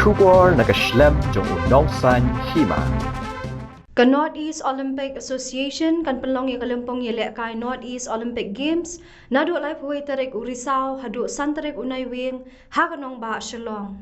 Shubor nakaslem jong unongsan Hima. Ka Northeast Olympic Association kan penlong ya kalempong ya lek kai Northeast Olympic Games nadu lai puai tarik Risaw hadu santarik unai wing ha kanong ba Shillong.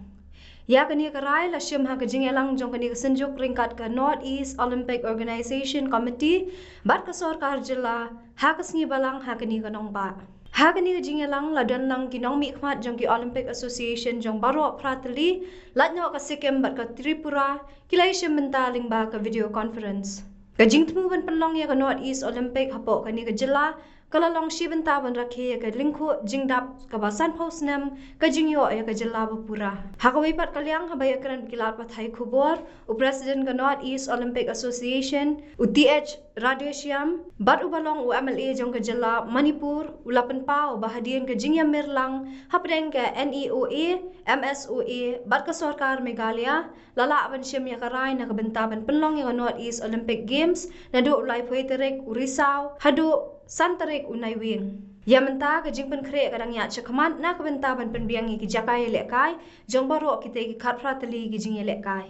Ya kani karai la syam ha kajingelang jong kani kesenjuk ringkat ke Northeast Olympic Organization Committee bat kasor karjela ha kasngi balang ha kani kanong ba. Ha kani kajingelang la dan lang kinong mi khmat jong ki Olympic Association jong baro pratali latnyo ka Sikkim bat ka Tripura kilai syam mentaling ba ka video conference. Kajing temu ban penlong ya ka Northeast Olympic hapo kani kajela kalalong shiban taban rakhe ka lingkhu jingdap ka basan posnem ka jingyo ya ka jela bapura hakawi pat kalyang habaya kran kilat pathai khubor u president ka Northeast Olympic Association UTH Radeshyam bat ubalong u MLA jong ka jela Manipur ulapan pau bahadian ka jingya mirlang hapdeng ka NEOA MSOA bat ka sarkar Meghalaya lala ban syam ya karai na kabentaban penlong ya ka Northeast Olympic Games na do ulai phoiterik Risaw hadu santarik unai wing. Ya menta ka jing pen kre kadang ya chakaman na ka benta ban pen biang ki jakai lekai jong baro kita ki khat pratali ki jing lekai.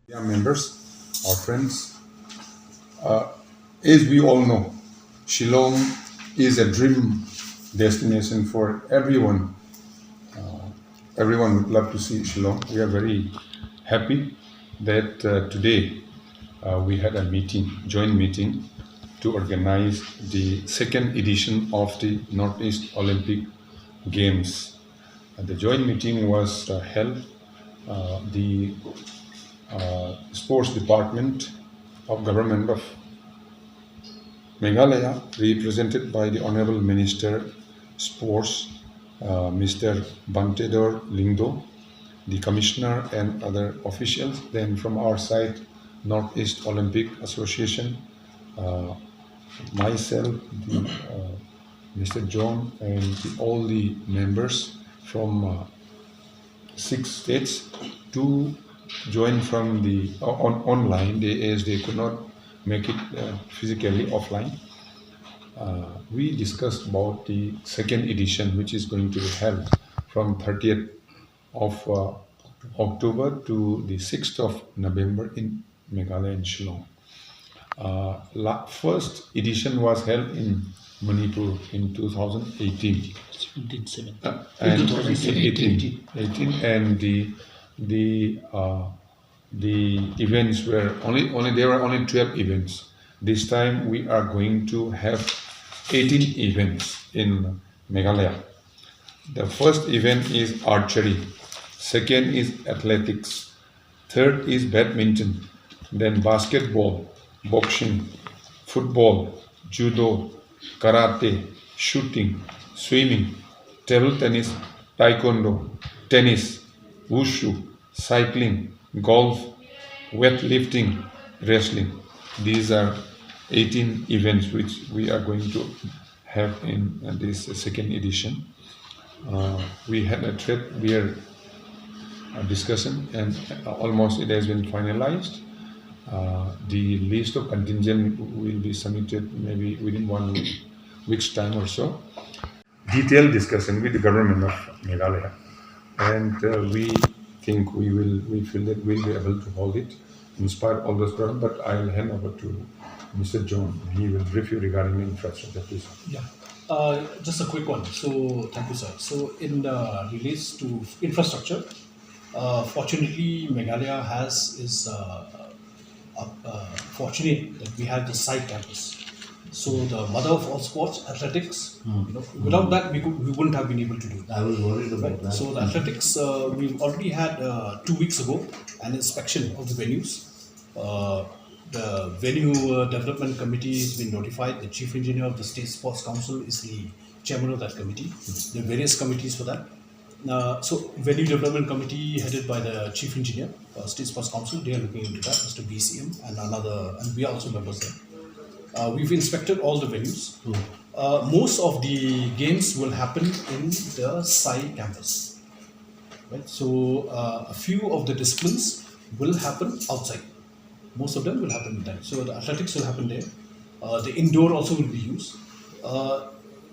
Yeah, members, our friends, as we all know, Shillong is a dream destination for everyone. Everyone would love to see Shillong. We are very happy that today we had a meeting, joint meeting, to organize the second edition of the Northeast Olympic Games. The joint meeting was held. The Sports Department of Government of Meghalaya, represented by the Honorable Minister Sports, Mr. Bantedor Lingdo, the Commissioner and other officials. Then from our side, Northeast Olympic Association, myself, Mr. John, and all the members from 6 states to join from the online as they could not make it physically offline. We discussed about the second edition, which is going to be held from 30th of October to the 6th of November in Meghalaya and Shillong. First edition was held in Manipur in 2018. 2018, and the events were only there were only 12 events. This time we are going to have 18 events in Meghalaya. The first event is archery, second is athletics, third is badminton, then basketball, boxing, football, judo, karate, shooting, swimming, table tennis, taekwondo, tennis, wushu, cycling, golf, weightlifting, wrestling. These are 18 events which we are going to have in this second edition. We had a trade beer discussion and almost it has been finalized. The list of contingent will be submitted maybe within 1 week's time or so. Detailed discussion with the government of Meghalaya, and we think we feel that we'll be able to hold it in spite of all those problems. But I'll hand over to Mr. John. He will brief you regarding the infrastructure, please. Yeah, just a quick one. So thank you, sir. So in relates to infrastructure, fortunately Meghalaya is fortunate that we have the side campus. So the mother of all sports, athletics. Without that we wouldn't have been able to do it. I was worried about that. So the athletics, we've already had 2 weeks ago an inspection of the venues. The venue development committee has been notified. The chief engineer of the State Sports Council is the chairman of that committee. There are various committees for that. So venue development committee headed by the chief engineer, State Sports Council, they are looking into that, Mr. BCM and we are also members there. We've inspected all the venues. Most of the games will happen in the Sai campus. Right? So a few of the disciplines will happen outside. Most of them will happen in that. So the athletics will happen there. The indoor also will be used.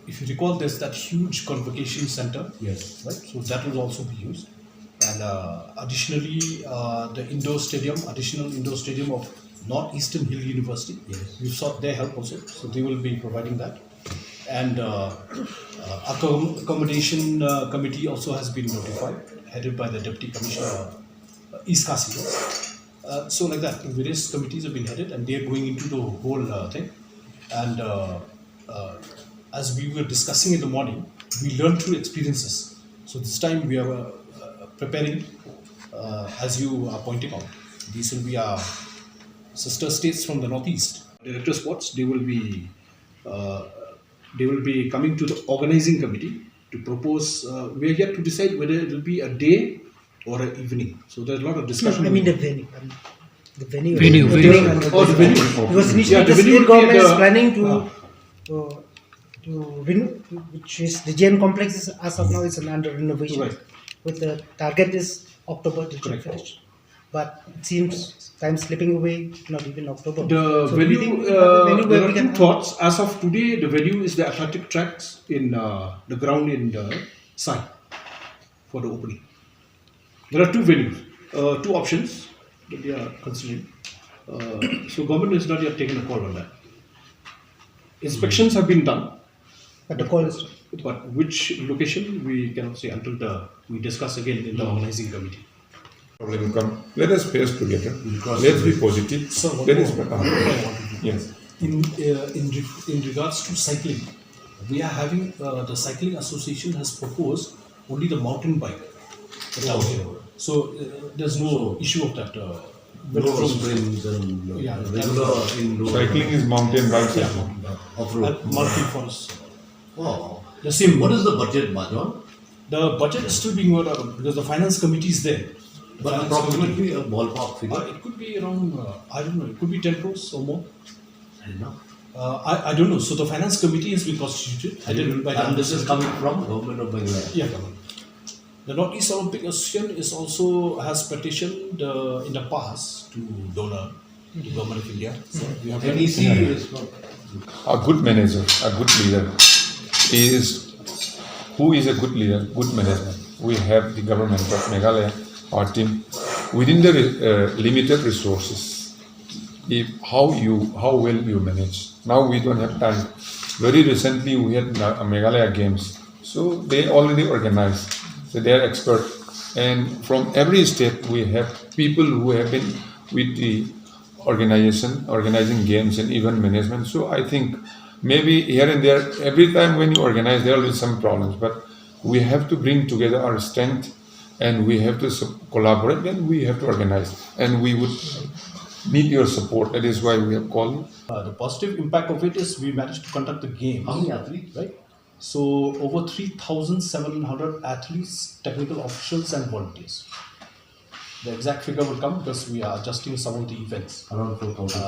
If you recall, there's that huge convocation center. Yes. Right. So that will also be used. And and additionally the additional indoor stadium of Northeastern Hill University. Yes. We've sought their help also, so they will be providing that. And accommodation committee also has been notified, headed by the Deputy Commissioner East Kasi. So like that, various committees have been headed, and they are going into the whole thing. And as we were discussing in the morning, we learned through experiences. So this time we are preparing, as you are pointing out, these will be our sister states from the northeast. Director Sports, they will be coming to the organizing committee to propose. We are yet to decide whether it will be a day or an evening. So there's a lot of discussion. I mean the venue. The venue. Venue. Oh, the venue. Because initially the venue state will be government at is the- planning to renew, which is the GM complex is as of now is under renovation. Right. With the target is October to Correct. finish. But it seems time slipping away, not even October. The So do you venue, think we have a venue where there we are can two thoughts. As of today, the venue is the athletic tracks in the ground in the Sai for the opening. There are two venues, two options that they are considering. So government has not yet taken a call on that. Inspections have been done, But the call is but which location we cannot say until we discuss again in the organizing committee. Problem come. Let us face together. Let's be positive. So one Let us. more. What I want to do. Yes. In regards to cycling, we are having the cycling association has proposed only the mountain bike. So there's no issue of that. No sprints and Yeah, regular indoor. Cycling is mountain bike. Off-road. Multi forest. Wow. The same. What is the budget, Majon? The budget is still being worked out because the finance committee is there. But Finance approximately a ballpark committee. figure. It could be around. I don't know. It could be 10 crores or more. Enough. I don't know. So the finance committee has been constituted. Headed by the And this is coming from government of Bangladesh. Yeah, government. The Northeast Olympic Association is also has petitioned in the past to donor to the government of India. So we have NEC is not. A good manager, a good leader is who is a good leader, good management. We have the government of Meghalaya, our team, within the limited resources. How well you manage. Now we don't have time. Very recently we had Meghalaya Games, so they already organized. So they are expert, and from every state we have people who have been with the organizing games and event management. So I think maybe here and there, every time when you organize, there will be some problems, but we have to bring together our strength, and we have to collaborate, and we have to organize, and we would need your support. That is why we have called. the positive impact of it is we managed to conduct the game. How many athletes? Right? So over 3,700 athletes, technical officials, and volunteers. The exact figure will come because we are adjusting some of the events. Around 4,000.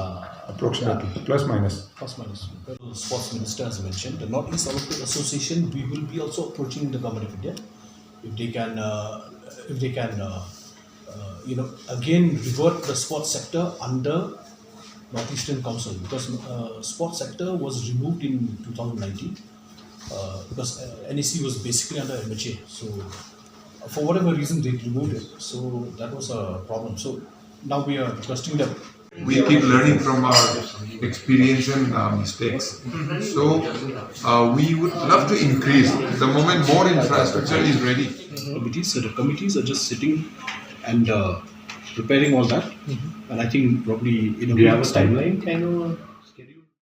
Approximately, plus minus. Plus minus. The sports minister has mentioned the Northeast Olympic Association. We will be also approaching the government of India if they can, again revert the sports sector under Northeastern Council because sports sector was removed in 2019 because NEC was basically under MHA. So for whatever reason they removed it. So that was a problem. So now we are requesting them. We keep learning from our experience and mistakes. So we would love to increase the moment more infrastructure is ready. Committees, so the committees are just sitting and preparing all that. And I think probably in a Do you have a week's time. timeline? Kind of?